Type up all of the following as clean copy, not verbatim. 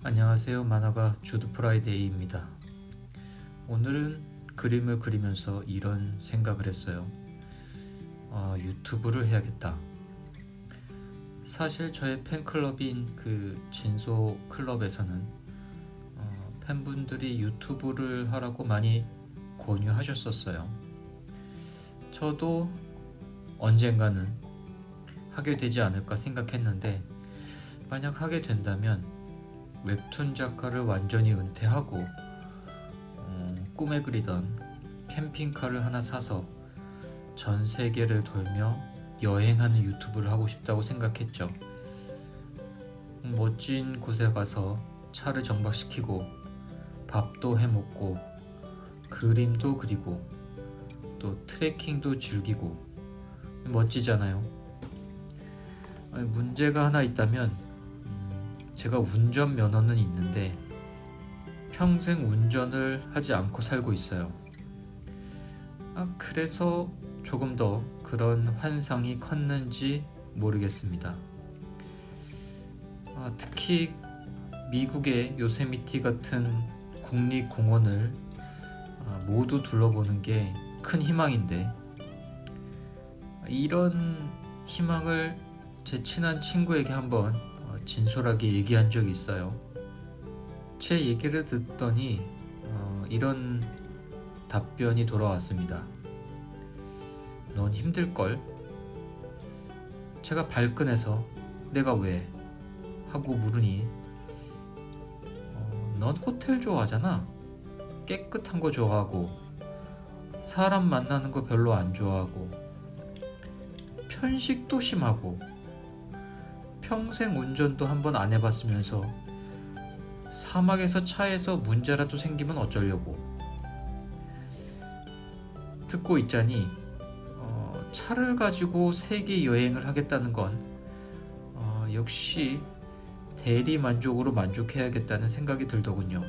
안녕하세요. 만화가 주드 프라이데이입니다. 오늘은 그림을 그리면서 이런 생각을 했어요. 유튜브를 해야겠다. 사실 저의 팬클럽인 그 진소 클럽에서는 팬분들이 유튜브를 하라고 많이 권유하셨었어요. 저도 언젠가는 하게 되지 않을까 생각했는데, 만약 하게 된다면 웹툰 작가를 완전히 은퇴하고 꿈에 그리던 캠핑카를 하나 사서 전 세계를 돌며 여행하는 유튜브를 하고 싶다고 생각했죠. 멋진 곳에 가서 차를 정박시키고 밥도 해먹고 그림도 그리고 또 트레킹도 즐기고 멋지잖아요. 문제가 하나 있다면 제가 운전면허는 있는데 평생 운전을 하지 않고 살고 있어요. 그래서 조금 더 그런 환상이 컸는지 모르겠습니다. 특히 미국의 요세미티 같은 국립공원을 모두 둘러보는 게 큰 희망인데, 이런 희망을 제 친한 친구에게 한번 진솔하게 얘기한 적이 있어요. 제 얘기를 듣더니 이런 답변이 돌아왔습니다. 넌 힘들걸? 제가 발끈해서 내가 왜? 하고 물으니 넌 호텔 좋아하잖아. 깨끗한 거 좋아하고 사람 만나는 거 별로 안 좋아하고 편식도 심하고 평생 운전도 한번 안 해봤으면서 사막에서 차에서 문제라도 생기면 어쩌려고. 듣고 있자니 차를 가지고 세계 여행을 하겠다는 건 역시 대리 만족으로 만족해야겠다는 생각이 들더군요.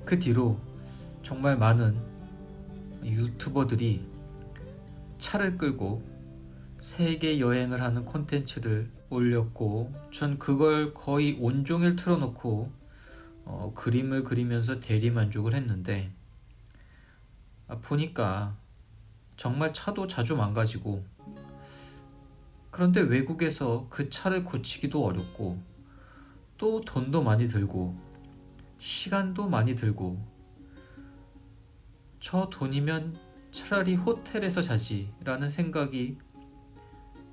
그 뒤로 정말 많은 유튜버들이 차를 끌고 세계 여행을 하는 콘텐츠를 올렸고, 전 그걸 거의 온종일 틀어놓고 그림을 그리면서 대리만족을 했는데, 보니까 정말 차도 자주 망가지고, 그런데 외국에서 그 차를 고치기도 어렵고, 또 돈도 많이 들고 시간도 많이 들고, 저 돈이면 차라리 호텔에서 자지 라는 생각이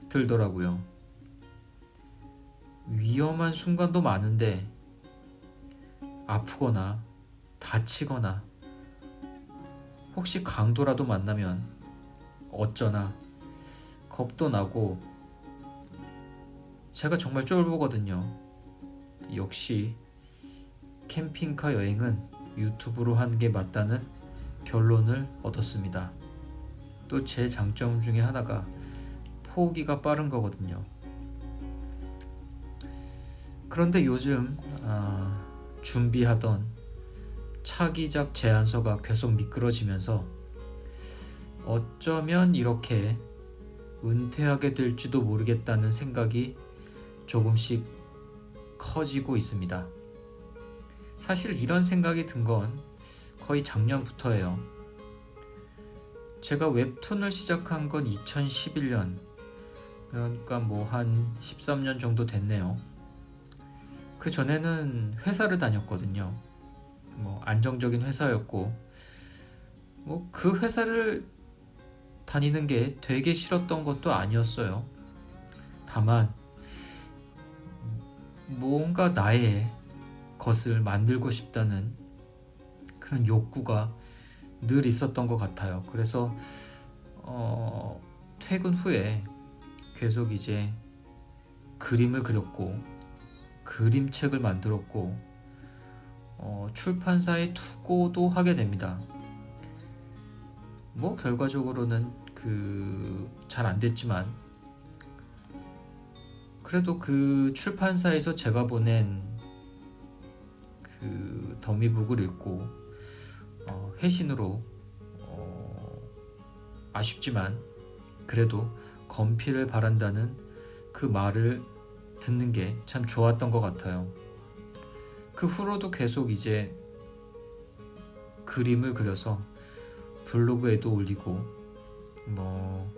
들더라고요. 위험한 순간도 많은데 아프거나 다치거나 혹시 강도라도 만나면 어쩌나 겁도 나고, 제가 정말 쫄보거든요. 역시 캠핑카 여행은 유튜브로 하는 게 맞다는 결론을 얻었습니다. 또 제 장점 중에 하나가 포기가 빠른 거거든요. 그런데 요즘 준비하던 차기작 제안서가 계속 미끄러지면서 어쩌면 이렇게 은퇴하게 될지도 모르겠다는 생각이 조금씩 커지고 있습니다. 사실 이런 생각이 든 건 거의 작년부터예요. 제가 웹툰을 시작한 건 2011년, 그러니까 한 13년 정도 됐네요. 그 전에는 회사를 다녔거든요. 안정적인 회사였고, 그 회사를 다니는 게 되게 싫었던 것도 아니었어요. 다만 뭔가 나의 것을 만들고 싶다는 그런 욕구가 늘 있었던 것 같아요. 그래서 퇴근 후에 계속 이제 그림을 그렸고 그림책을 만들었고 출판사에 투고도 하게 됩니다. 결과적으로는 잘 안 됐지만, 그래도 그 출판사에서 제가 보낸 그 더미북을 읽고 회신으로 아쉽지만 그래도 건피를 바란다는 그 말을 듣는 게 참 좋았던 것 같아요. 그 후로도 계속 이제 그림을 그려서 블로그에도 올리고 뭐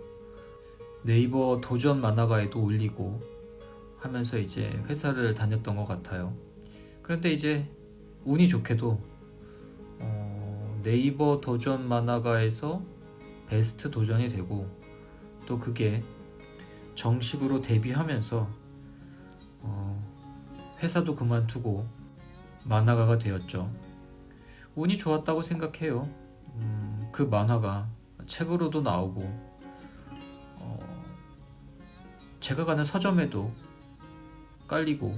네이버 도전 만화가에도 올리고 하면서 이제 회사를 다녔던 것 같아요. 그런데 이제 운이 좋게도 네이버 도전 만화가에서 베스트 도전이 되고 또 그게 정식으로 데뷔하면서 회사도 그만두고 만화가가 되었죠. 운이 좋았다고 생각해요. 그 만화가 책으로도 나오고 제가 가는 서점에도 깔리고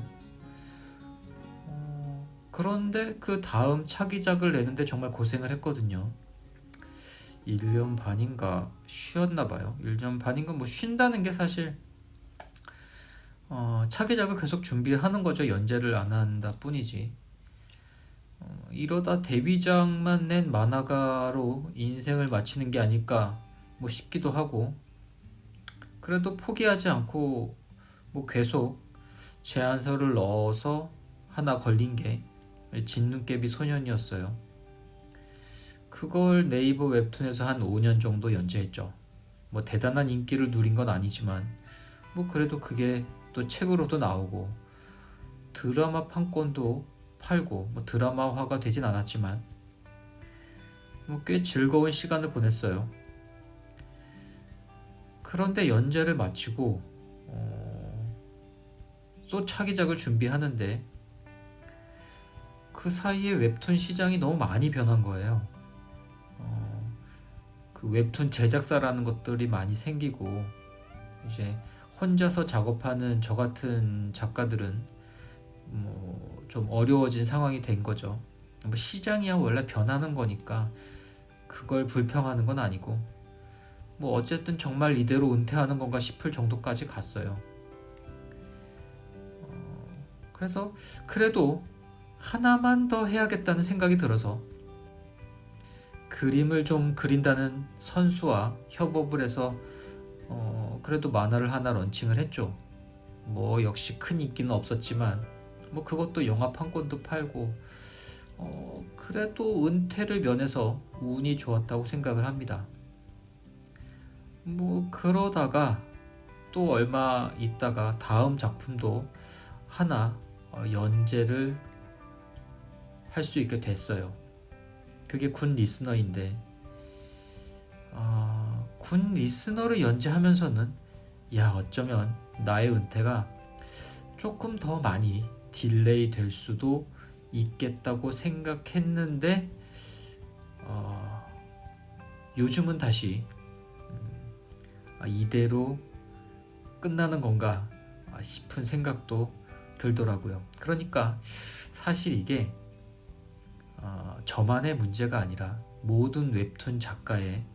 그런데 그 다음 차기작을 내는데 정말 고생을 했거든요. 1년 반인가 쉬었나 봐요. 1년 반인가 뭐 쉰다는 게 사실 차기작을 계속 준비하는 거죠. 연재를 안 한다 뿐이지. 이러다 데뷔작만 낸 만화가로 인생을 마치는 게 아닐까 뭐 싶기도 하고 그래도 포기하지 않고 뭐 계속 제안서를 넣어서 하나 걸린 게 진눈깨비 소년이었어요. 그걸 네이버 웹툰에서 한 5년 정도 연재했죠. 뭐 대단한 인기를 누린 건 아니지만 뭐 그래도 그게 또 책으로도 나오고 드라마 판권도 팔고 뭐 드라마화가 되진 않았지만 뭐 꽤 즐거운 시간을 보냈어요. 그런데 연재를 마치고 또 차기작을 준비하는데 그 사이에 웹툰 시장이 너무 많이 변한 거예요. 그 웹툰 제작사라는 것들이 많이 생기고 이제 혼자서 작업하는 저 같은 작가들은 뭐 좀 어려워진 상황이 된 거죠. 뭐 시장이야 원래 변하는 거니까 그걸 불평하는 건 아니고 뭐 어쨌든 정말 이대로 은퇴하는 건가 싶을 정도까지 갔어요. 그래서 그래도 하나만 더 해야겠다는 생각이 들어서 그림을 좀 그린다는 선수와 협업을 해서 그래도 만화를 하나 런칭을 했죠. 뭐 역시 큰 인기는 없었지만 뭐 그것도 영화 판권도 팔고 그래도 은퇴를 면해서 운이 좋았다고 생각을 합니다. 뭐 그러다가 또 얼마 있다가 다음 작품도 하나 연재를 할 수 있게 됐어요. 그게 군 리스너인데 군 리스너를 연재하면서는 야 어쩌면 나의 은퇴가 조금 더 많이 딜레이 될 수도 있겠다고 생각했는데 요즘은 다시 이대로 끝나는 건가 싶은 생각도 들더라고요. 그러니까 사실 이게 저만의 문제가 아니라 모든 웹툰 작가의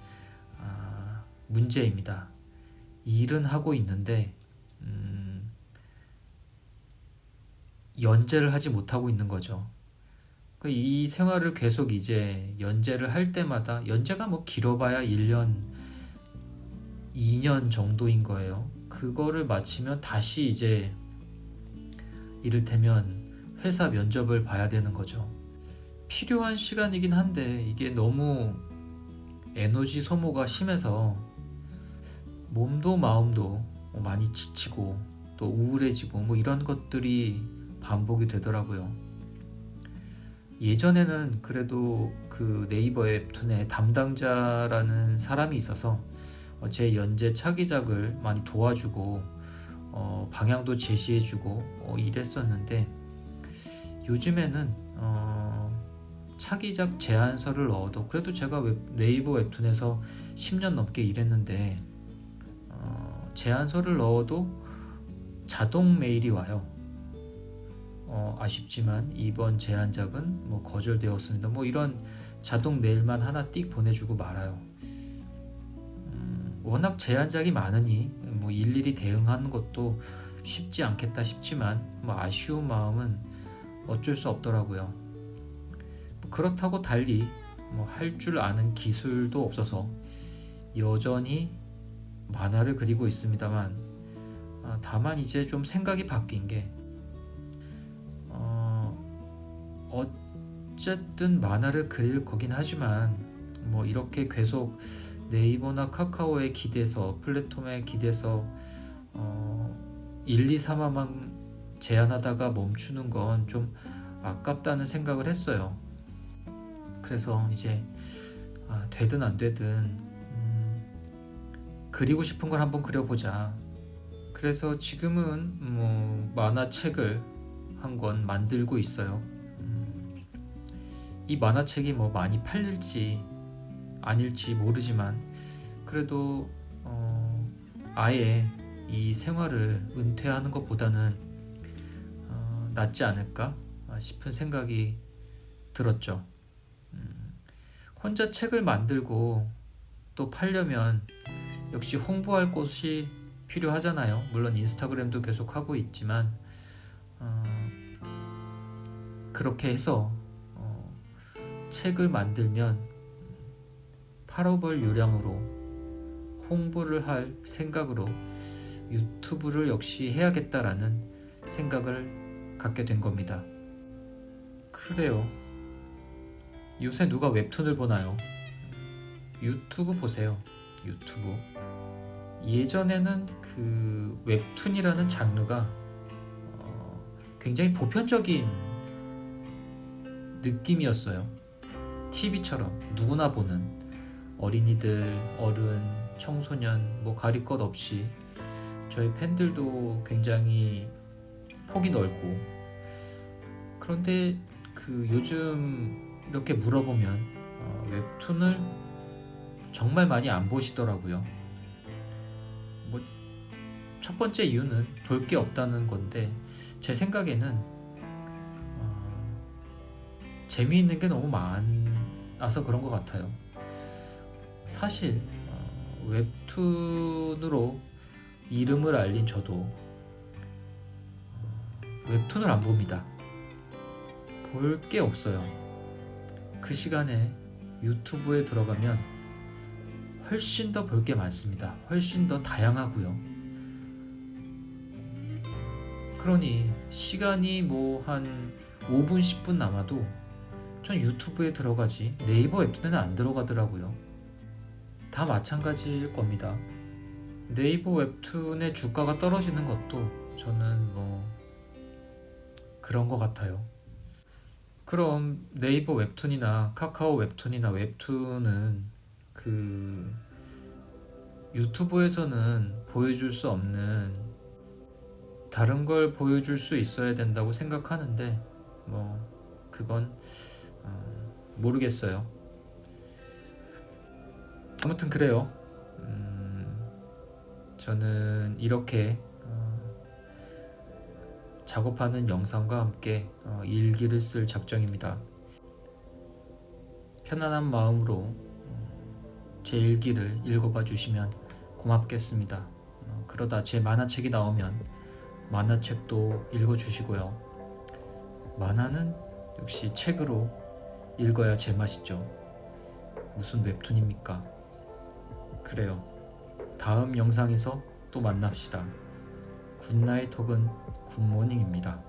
문제입니다. 일은 하고 있는데 연재를 하지 못하고 있는 거죠. 이 생활을 계속 이제 연재를 할 때마다 연재가 뭐 길어봐야 1년, 2년 정도인 거예요. 그거를 마치면 다시 이제 이를테면 회사 면접을 봐야 되는 거죠. 필요한 시간이긴 한데 이게 너무 에너지 소모가 심해서 몸도 마음도 많이 지치고 또 우울해지고 뭐 이런 것들이 반복이 되더라고요. 예전에는 그래도 그 네이버 웹툰의 담당자라는 사람이 있어서 제 연재 차기작을 많이 도와주고 방향도 제시해주고 이랬었는데 요즘에는 차기작 제안서를 넣어도 그래도 제가 네이버 웹툰에서 10년 넘게 일했는데 제안서를 넣어도 자동 메일이 와요. 아쉽지만 이번 제안작은 뭐 거절되었습니다. 뭐 이런 자동 메일만 하나 띡 보내주고 말아요. 워낙 제안작이 많으니 뭐 일일이 대응하는 것도 쉽지 않겠다 싶지만 뭐 아쉬운 마음은 어쩔 수 없더라고요. 그렇다고 달리 뭐 할 줄 아는 기술도 없어서 여전히 만화를 그리고 있습니다만 다만 이제 좀 생각이 바뀐 게 어쨌든 만화를 그릴 거긴 하지만 뭐 이렇게 계속 네이버나 카카오에 기대서 플랫폼에 기대서 1, 2, 3화만 제안하다가 멈추는 건 좀 아깝다는 생각을 했어요. 그래서 이제 되든 안 되든 그리고 싶은 걸 한번 그려보자. 그래서 지금은 뭐 만화책을 한 권 만들고 있어요. 이 만화책이 뭐 많이 팔릴지 아닐지 모르지만 그래도 아예 이 생활을 은퇴하는 것보다는 낫지 않을까 싶은 생각이 들었죠. 혼자 책을 만들고 또 팔려면 역시 홍보할 곳이 필요하잖아요. 물론 인스타그램도 계속 하고 있지만 그렇게 해서 책을 만들면 8억을 요량으로 홍보를 할 생각으로 유튜브를 역시 해야겠다라는 생각을 갖게 된 겁니다. 그래요. 요새 누가 웹툰을 보나요? 유튜브 보세요. 유튜브. 예전에는 그 웹툰이라는 장르가 굉장히 보편적인 느낌이었어요. TV처럼 누구나 보는 어린이들, 어른, 청소년 뭐 가릴 것 없이 저희 팬들도 굉장히 폭이 넓고 그런데 그 요즘 이렇게 물어보면 웹툰을 정말 많이 안 보시더라고요. 뭐 첫 번째 이유는 볼 게 없다는 건데 제 생각에는 재미있는 게 너무 많아서 그런 것 같아요. 사실 웹툰으로 이름을 알린 저도 웹툰을 안 봅니다. 볼 게 없어요. 그 시간에 유튜브에 들어가면 훨씬 더 볼 게 많습니다. 훨씬 더 다양하고요. 그러니 시간이 뭐 한 5분, 10분 남아도 전 유튜브에 들어가지 네이버 웹툰에는 안 들어가더라고요. 다 마찬가지일 겁니다. 네이버 웹툰의 주가가 떨어지는 것도 저는 뭐 그런 것 같아요. 그럼 네이버 웹툰이나 카카오 웹툰이나 웹툰은 그 유튜브에서는 보여줄 수 없는 다른 걸 보여줄 수 있어야 된다고 생각하는데 뭐 그건 모르겠어요. 아무튼 그래요. 저는 이렇게 작업하는 영상과 함께 일기를 쓸 작정입니다. 편안한 마음으로 제 일기를 읽어봐 주시면 고맙겠습니다. 그러다 제 만화책이 나오면 만화책도 읽어주시고요. 만화는 역시 책으로 읽어야 제맛이죠. 무슨 웹툰입니까? 그래요. 다음 영상에서 또 만납시다. 굿나잇 혹은 굿모닝입니다.